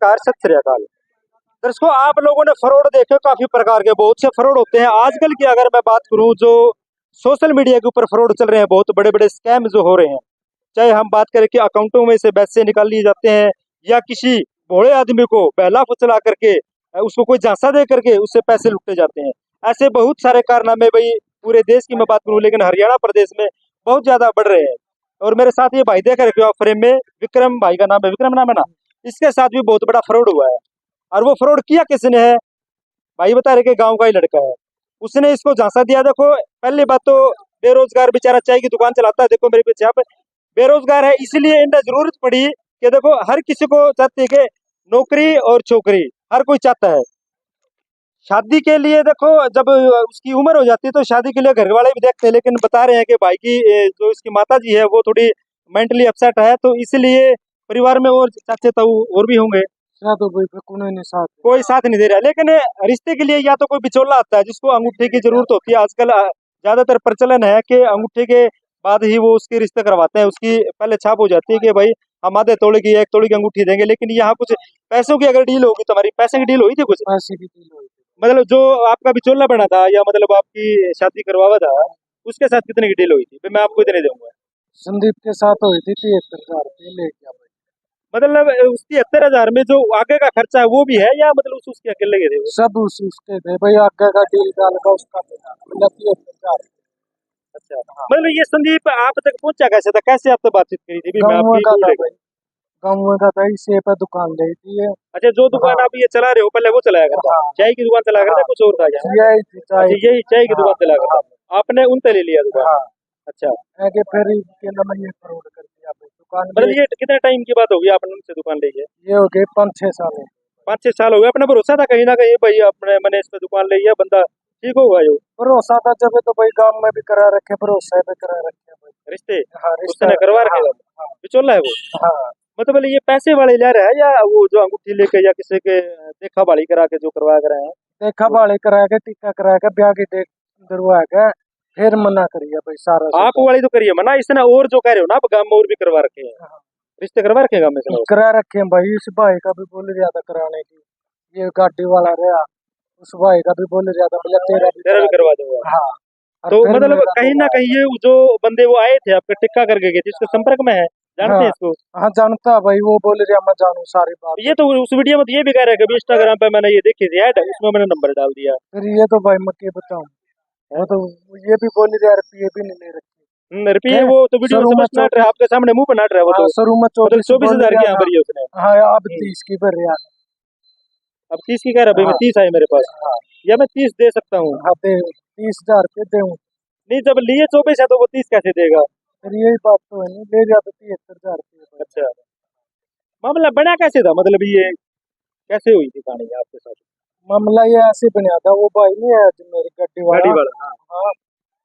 नमस्कार, सत श्री अकाल। दर्शकों, आप लोगों ने फ्रॉड देखे, काफी प्रकार के बहुत से फ्रॉड होते हैं। आजकल की अगर मैं बात करूं, जो सोशल मीडिया के ऊपर फ्रॉड चल रहे हैं, बहुत बड़े बड़े स्कैम जो हो रहे हैं, चाहे हम बात करें कि अकाउंटों में से पैसे निकाल लिए जाते हैं, या किसी भोले आदमी को बहला फुसला करके उसको कोई झांसा दे करके उससे पैसे लुटे जाते हैं। ऐसे बहुत सारे कारनामे भाई पूरे देश की मैं बात करूं, लेकिन हरियाणा प्रदेश में बहुत ज्यादा बढ़ रहे हैं। और मेरे साथ ये भाई देख रहे हो आप फ्रेम में, विक्रम भाई का नाम है, विक्रम नाम है ना, इसके साथ भी बहुत बड़ा फ्रॉड हुआ है। और वो फ्रॉड किया किसने है, भाई बता रहे कि गांव का ही लड़का है, उसने इसको झांसा दिया। देखो, पहली बात तो बेरोजगार बेचारा चाय की दुकान चलाता है, देखो मेरे पीछे यहाँ पे बेरोजगार है, इसलिए इन्हें जरूरत पड़ी कि देखो हर किसी को चाहती है कि नौकरी और छोकरी हर कोई चाहता है। शादी के लिए देखो जब उसकी उम्र हो जाती है तो शादी के लिए घर वाले भी देखते हैं, लेकिन बता रहे हैं कि भाई की जो इसकी माता जी है वो थोड़ी मेंटली अपसेट है, तो इसलिए परिवार में और चाचे ताऊ और भी होंगे, तो कोई साथ नहीं दे रहा। लेकिन रिश्ते के लिए या तो कोई बिचौला आता है जिसको अंगूठे की जरूरत होती है। आजकल ज्यादातर प्रचलन है कि अंगूठे के बाद ही वो उसके रिश्ते करवाते हैं, उसकी पहले छाप हो जाती है कि भाई हम आधे तोड़े की 1 तोड़े की अंगूठी देंगे। लेकिन यहाँ कुछ पैसों की अगर डील होगी, तुम्हारी पैसे की डील हुई थी कुछ, पैसे की डील हुई थी। मतलब जो आपका बिचौला बना था या मतलब आपकी शादी करवावा था, उसके साथ कितने की डील हुई थी? मैं आपको इतने दूंगा। संदीप के साथ हुई थी 73,000 रुपये ले गया भाई। मतलब उसकी 73,000 में जो आगे का खर्चा है वो भी है, या मतलब उसके अकेले के थे वो? सब उसके थे भाई, आगे का डील डाल का उसका मतलब 73,000। अच्छा, मतलब ये संदीप आप तक पहुंचा कैसे था, कैसे आपसे बातचीत करी थी? मैं गाँव आपकी का भूल था गया। भाई, गाँव का था, इसे पे दुकान ली थी ये। अच्छा, जो दुकान हाँ आप ये चला रहे हो पहले वो चलाया करता, हाँ चाय की दुकान चलाया करता, कुछ और था क्या? यही थी अच्छा, चाय की। यही चाय की हाँ दुकान चलाया हाँ करता, आपने उनसे ले लिया दुकान? हाँ। अच्छा, आगे फिर के नाम ये फ्रॉड कर दिया भाई, दुकान मतलब भी ये कितने टाइम की बात होगी आपने उनसे दुकान ली है? ये हो गए 5-6 साल हो गए। 5-6 साल हो गए। अपना भरोसा था कहीं ना कहीं भाई, अपने मैंने इस पे दुकान ली है, बंदा ठीक होगा जो भरोसा था जब तो भाई गाँव में भी करा रखे, भरोसा भी करा रखे भाई। रिश्ते हाँ उसने रिश्ता। करवा हाँ रखे था, हाँ बिचौला है वो। हाँ। मतलब ये पैसे वाले ले रहा है, या वो जो अंगूठी लेके या किसी के देखा भाली करा के जो करवा कर रहे हैं? देखा भाड़े करा के टीका करा के ब्याह की देख दरवा के फिर मना करिए भाई सारा आप सब। वाली तो करिए मना, इसने और जो कह रहे हो ना आप गांव में और भी करवा रखे हैं, रिश्ते करवा रखे हैं गांव में इसने? करा रखे हैं भाई, इस भाई का भी बोल रहा था कराने की, ये गाड़ी वाला रहा, उस भाई का भी बोल रहा था भैया तेरा भी तेरा भी करा करवा दे। दूंगा। हाँ और तो फिर मतलब मेरा कहीं ना कहीं ये जो बंदे वो आए थे आपका टिक्का करके गए थे, इसके संपर्क में है, जानते हाँ हैं इसको? हाँ जानता भाई, वो बोल रहा मैं जानू सारी बात। ये तो उस वीडियो में तो ये भी कह रहे हैं कि इंस्टाग्राम पे मैंने ये देखी थी ऐड, उसमें मैंने नंबर डाल दिया फिर ये तो भाई मैं क्या बताऊँ, है। वो तो ये भी बोल रहा रुपये भी नहीं ले रखे रुपये है। वो तो वीडियो में शुरू में समझ नाट रहा है, आपके सामने मुंह पर नाट रहा है वो हाँ तो। शुरू में मतलब 24 बोल 24,000 की रहा यहाँ था। भरी है उसने। हाँ अब 30 की भर रहा। अब 30 की कह रहा है भाई, मैं हाँ 30 आई मेरे पास, हाँ या मैं 30 दे सकता हूँ? हाँ दे 30,000 रुपये दे। नहीं, जब लिए 24 है तो वो 30 कैसे देगा? फिर यही बात तो है, नहीं ले जाते 73,000 रुपये। अच्छा, मामला बना कैसे था, मतलब ये कैसे हुई थी कहानी आपके साथ? मामला ये ऐसे बना था, वो भाई नहीं है जो मेरी गड्डी गाड़ी वाला, वाला, हाँ हाँ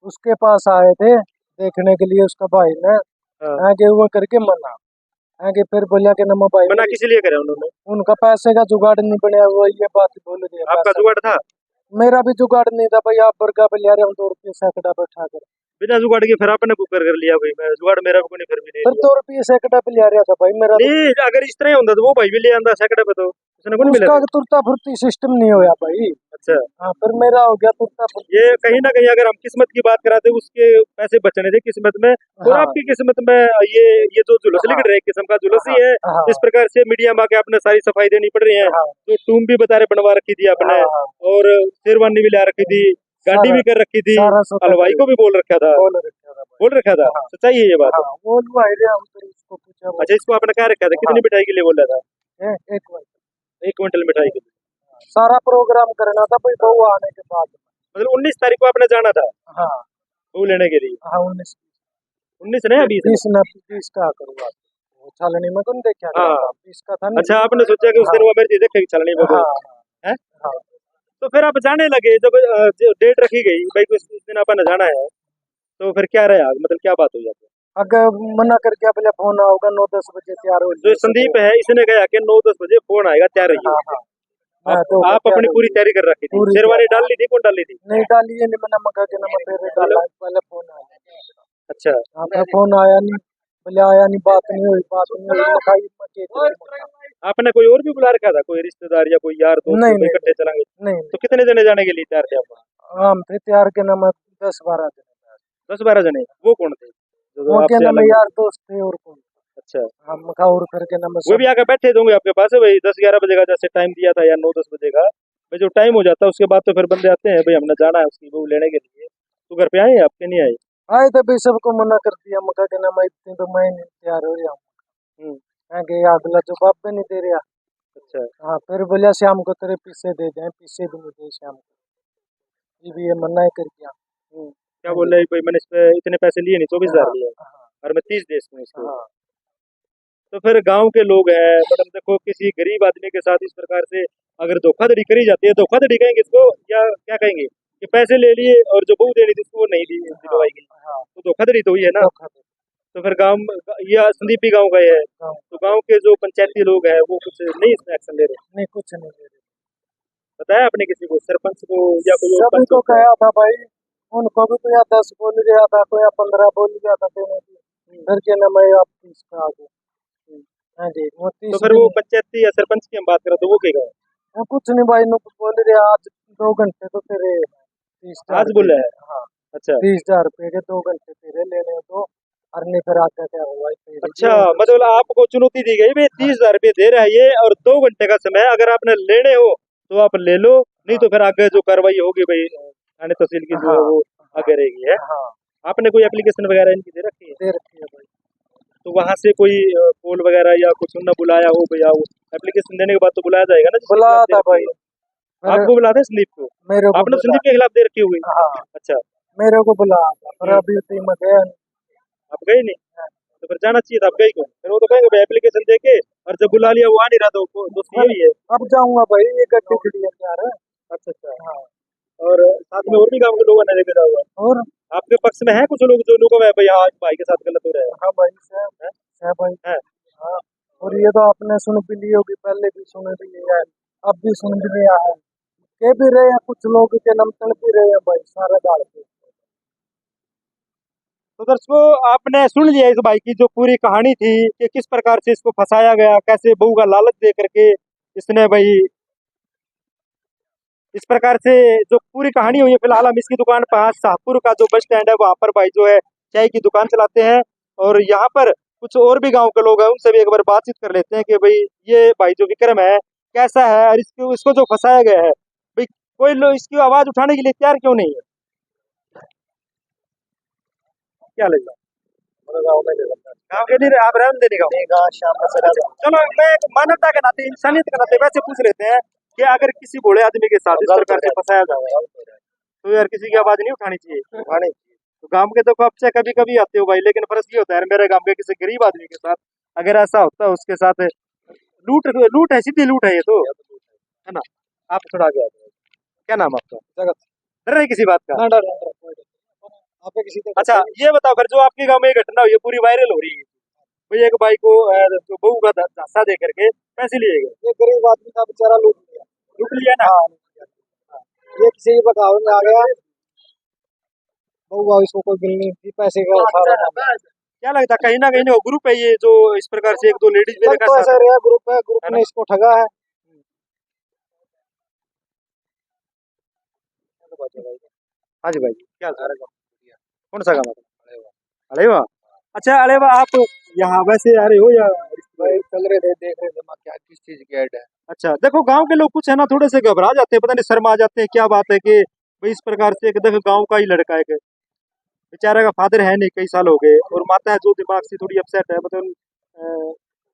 उसके पास आए थे देखने के लिए, उसका भाई ने हाँ। आगे हुआ करके मना, आगे फिर बोला कि नमा भाई मना किस लिए करे उन्होंने? उनका पैसे का जुगाड़ नहीं बनया हुआ, ये बात बोल दिया। आपका पैसा जुगाड़ था? मेरा भी जुगाड़ नहीं था भाई, आप बरगा पे ले रहे हम 2 रुपये सैकड़ा बैठा कर। बिना जुगाड़ के फिर आपने बुक कर लिया भाई, मैं जुगाड़ मेरा भी कोई नहीं, फिर भी ले फिर लिया। 2 रुपये सैकड़ा पे ले रहा था भाई मेरा तो। नहीं, अगर इस तरह होता तो वो भाई भी ले आंदा सैकड़े पे, तो उसने कौन मिले उसका थे? तुरता फुर्ती सिस्टम नहीं होया भाई। अच्छा, हाँ फिर मेरा हो गया तुरता फुर्ती ये सिस्टम। कहीं ना कहीं अगर हम किस्मत की बात कराते उसके पैसे बचने थे किस्मत में, और हाँ आपकी किस्मत में ये जो जुलूस हाँ लिख रहे, एक किस्म का जुलूस हाँ ही है। हाँ इस प्रकार से मीडिया में आके आपने सारी सफाई देनी पड़ रही है। हाँ तो टूम भी बता रहे बनवा रखी थी आपने, हाँ और शेरवानी भी ला रखी थी, गाड़ी सारा भी कर रखी थी, सारा सौदा हलवाई को भी बोल रखा था, बोल रखा था भाई। बोल रखा था। हाँ सच्चाई है ये बात? हाँ वो भाई रे, हम फिर उसको पूछा वो। अच्छा, इसको आपने क्या रखा था, हाँ कितनी मिठाई के लिए बोला था? एक बार 1 क्विंटल मिठाई के लिए? सारा प्रोग्राम करना था भाई बहू आने के बाद। मतलब 19 तारीख को आपने जाना था हाँ वो लेने के लिए? हाँ 19 19 नहीं, 20 20 ना 20 का करूँगा, वो छालनी में कौन देखा हाँ। गया था, 20 का था अच्छा, नहीं। आपने सोचा कि उस दिन हाँ वो मेरी चीजें देखेगी चलनी में हाँ है? हाँ तो फिर आप जाने लगे, जब जो डेट रखी गई भाई कुछ उस दिन अपन जाना है, तो फिर क्या रहा, मतलब क्या बात हुई आपको? अगर मना करके पहले फोन आओगा 9-10 बजे तैयार हो जो जाइए संदीप सुबह। है इसने कहा कि 9-10 बजे फोन आएगा, तैयार रहिए। हाँ हाँ मैं आप तो आप तैयार अपनी हो पूरी गई, तैयारी कर रखी थी, पूरी शेरवानी तैयार। डाल ली थी, कौन डाली थी? नहीं डाली है, नहीं मैंने मगा के नमक तेरे डाला है, पहले फोन आया। अच्छा, हाँ फिर फोन आया नहीं, बोले आया नहीं, बात नहीं हुई, बात नहीं हुई, मकाई मके आपने कोई और भी बुला रखा था, कोई रिश्तेदार या कोई यार दोस्त नहीं जो नहीं इकट्ठे चलेंगे? नहीं तो कितने जने जाने के लिए तैयार थे आप वहाँ? हम थे तैयार के नाम 10-12 दिन। 10-12 जने? वो कौन थे जो वो के आपसे नाम अलग? यार दोस्त थे और कौन। अच्छा, हम खा और करके नाम वो भी सब। आके बैठे होंगे आपके पास है भाई? 10-11 बजे का जैसे टाइम दिया था या 9-10 बजे का भाई, जो टाइम हो जाता है उसके बाद तो फिर बंदे आते हैं भाई, हमने जाना है उसकी बहू लेने के लिए। तो घर पे आए आपके नहीं आए? आए थे भाई, सबको मना कर दिया, मका के नाम इतनी तो मैं नहीं तैयार हो रहा हूँ। हम्म। मैं कि अगला जो बाप भी नहीं दे रहा। अच्छा। हाँ फिर बोलिया शाम को तेरे पीछे दे दें, पीछे भी नहीं दे शाम को। ये भी ये मना ही कर दिया। क्या हाँ बोल जी। रहे भाई, मैंने इस पे इतने पैसे लिए नहीं, 24,000 हाँ लिए हाँ और मैं 30 दे इसमें इसको। हाँ। तो फिर गांव के लोग हैं, मतलब देखो किसी गरीब आदमी के साथ इस प्रकार से अगर धोखाधड़ी करी जाती है, धोखाधड़ी कहेंगे इसको या क्या कहेंगे कि पैसे ले लिए और जो बहू देनी थी उसको वो नहीं दी हाँ दिलवाई गई, हाँ। तो धोखाधड़ी तो हुई है ना। धोखा दे। तो फिर गांव या संदीपी गांव का है, हाँ, तो गांव के जो पंचायती लोग हैं वो कुछ नहीं इसमें एक्शन ले रहे? नहीं कुछ नहीं दे रहे। बताया आपने किसी को, सरपंच को या कोई और सभी पंच को होता है? कहा था भाई, उनको भी कोई 10 बोल गया था, कोई 15 बोल गया था देने की। फिर के नाम है आप 30 पे आ गए। हाँ जी, वो तो 30 फिर भी वो नहीं। पंचायती या सरपंच की हम बात करें तो वो कहेगा वो कुछ नहीं भाई, नुक बोल रहे आज 2 घंटे तो तेरे 30,000 आज रुपये बोला के। है? हाँ अच्छा। 30,000 रुपये के 2 घंटे तेरे लेने तो। और नहीं फिर आगे क्या हुआ तेरे ये अच्छा, हो गया। मतलब आपको चुनौती दी गई भाई, हाँ 30,000 रुपये दे रहा है ये और 2 घंटे का समय है, अगर आपने लेने हो तो आप ले लो, नहीं हाँ तो फिर आगे जो कार्रवाई होगी भाई थाने तहसील की जो हाँ है वो हाँ आगे रहेगी है। हाँ। आपने कोई एप्लीकेशन वगैरह इनकी दे रखी है? दे रखी है भाई। तो वहां से कोई कॉल वगैरह या कुछ उनने बुलाया हो भैया? वो एप्लीकेशन देने के बाद तो बुलाया जाएगा ना जिसके खिलाफ बुलाया दे था रखी भाई। है? फिर आपको बुलाते हैं संदीप को? मेरे को आपने तो बुला। संदीप के खिलाफ दे रखी हुई? हाँ अच्छा। मेरे को बुलाया था, पर हम्म। अभी तो मैं गया नहीं। आप गए नहीं? हाँ, तो फिर जाना चाहिए था, आप गए क्यों? फिर वो तो कहेंगे भाई एप्लीकेशन दे के, और जब बुला लिया वो आ नहीं रहा, तो दोस्त फिर यही है। अब जाऊंगा भाई, ये गड्डी खड़ी है यार। अच्छा अच्छा। हाँ। और साथ में और भी गांव के लोगों ने लेके जाओगे? और आपके पक्ष में है कुछ लोग जो लोगों में भाई हाँ भाई के साथ गलत हो रहा हाँ भाई से है? है भाई। है? हाँ। और ये तो आपने सुन भी ली होगी, पहले भी सुन भी लिया है, अब भी सुन भी लिया है। के भी रहे हैं कुछ लोग के नाम तल भी रहे हैं भाई सारे डाल के। तो दर्शकों, आपने सुन लिया इस भाई की जो पूरी कहानी थी कि किस प्रकार से इसको फंसाया गया, कैसे बहू का लालच दे करके इसने भाई इस प्रकार से जो पूरी कहानी हुई है। फिलहाल हम इसकी दुकान पर शाहपुर का जो बस स्टैंड है वहां पर भाई जो है चाय की दुकान चलाते हैं, और यहाँ पर कुछ और भी गांव के लोग हैं, उनसे भी एक बार बातचीत कर लेते हैं कि भाई ये भाई जो विक्रम है कैसा है, और इसको इसको जो फंसाया गया है भाई, कोई लोग इसकी आवाज उठाने के लिए तैयार क्यों नहीं है? क्या लगता है? गाँव में ले लेता गाँव के नहीं आप रहने देने का? है। गाँव शाम में चला जाऊँ। चलो, मैं एक मानवता के नाते, इंसानियत के नाते वैसे पूछ लेते हैं कि अगर किसी भोले आदमी के साथ इस प्रकार से फंसाया जाए तो यार किसी की आवाज नहीं उठानी चाहिए? उठाने। तो गांव के देखो आपसे कभी कभी आते हो भाई, लेकिन फर्क ये होता है यार, मेरे गांव के किसी गरीब आदमी के साथ अगर ऐसा होता है उसके साथ लूट लूट है, सीधी लूट है ये तो, है ना। आप थोड़ा आगे आ जाओ। क्या नाम आपका? जगत। डर रहे किसी बात का? ना डर ना डर। आप पे किसी को अच्छा, ये बताओ फिर जो आपके गांव में ये घटना हुई है पूरी वायरल हो रही है भाई, एक भाई को जो बहू का झांसा दे करके पैसे लिए गए, ये गरीब आदमी का बेचारा लूट लिया। लूट लिया ना। हाँ ये किसी के बगाव में आ गया, बहुआ इसको कोई बिल नहीं थी, पैसे का सारा मामला। क्या लगता है कहीं ना वो ग्रुप है ये जो इस प्रकार से एक दो लेडीज भी लग देखा तो साथ ऐसा में, रहा ग्रुप है, ग्रुप है ना? ने इसको ठगा है। हाँ जी भाई, क्या हाल है? कौन सा गाना था? अलेवा? अच्छा अलेवा, आप यहाँ वैसे आ रहे हो या? भाई चल रहे थे, देख रहे थे क्या किस चीज की ऐड है। अच्छा, देखो गांव के लोग कुछ है ना थोड़े से घबरा जाते हैं, पता नहीं शर्मा जाते हैं, क्या बात है कि भाई इस प्रकार से एक देखो गांव का ही लड़का है कि बेचारे का फादर है नहीं, कई साल हो गए, और माता है जो दिमाग से थोड़ी अपसेट है, मतलब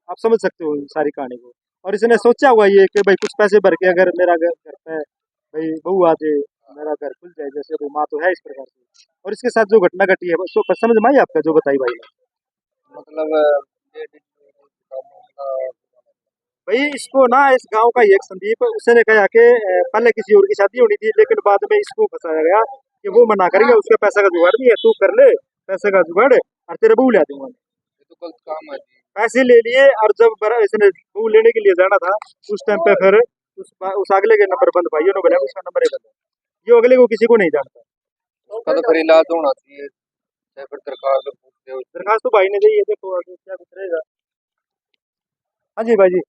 आप समझ सकते हो इन सारी कहानी को। और इसने सोचा हुआ ये कि भाई कुछ पैसे भर के अगर मेरा घर पे भाई बहू आ जाए, मेरा घर खुल जाए, जैसे वो माँ तो है इस प्रकार से, और इसके साथ जो घटना घटी है उसको समझ में आई आपका जो बताई भाई ने? मतलब भाई इसको ना इस गांव का ही एक संदीप, उसने कहा कि पहले किसी और की शादी होनी थी, लेकिन बाद में इसको फंसाया गया कि वो मना करेगा, उसके पैसे का जुगाड़ नहीं है, तू कर ले पैसे का जुगाड़ और तेरे बहू ले दूंगा। ये तो गलत काम है जी। पैसे ले लिए, और जब इसने बहू लेने के लिए जाना था उस टाइम पे फिर उस अगले के नंबर बंद, भाइयों ने बोला उसका नंबर ही बंद है, ये अगले को किसी को नहीं जानता। उसका तो फिर इलाज होना चाहिए, या फिर दरखास्त पूछते हो। दरखास्त तो भाई ने दी है, देखो आगे क्या कुछ रहेगा। हाँ जी भाई जी।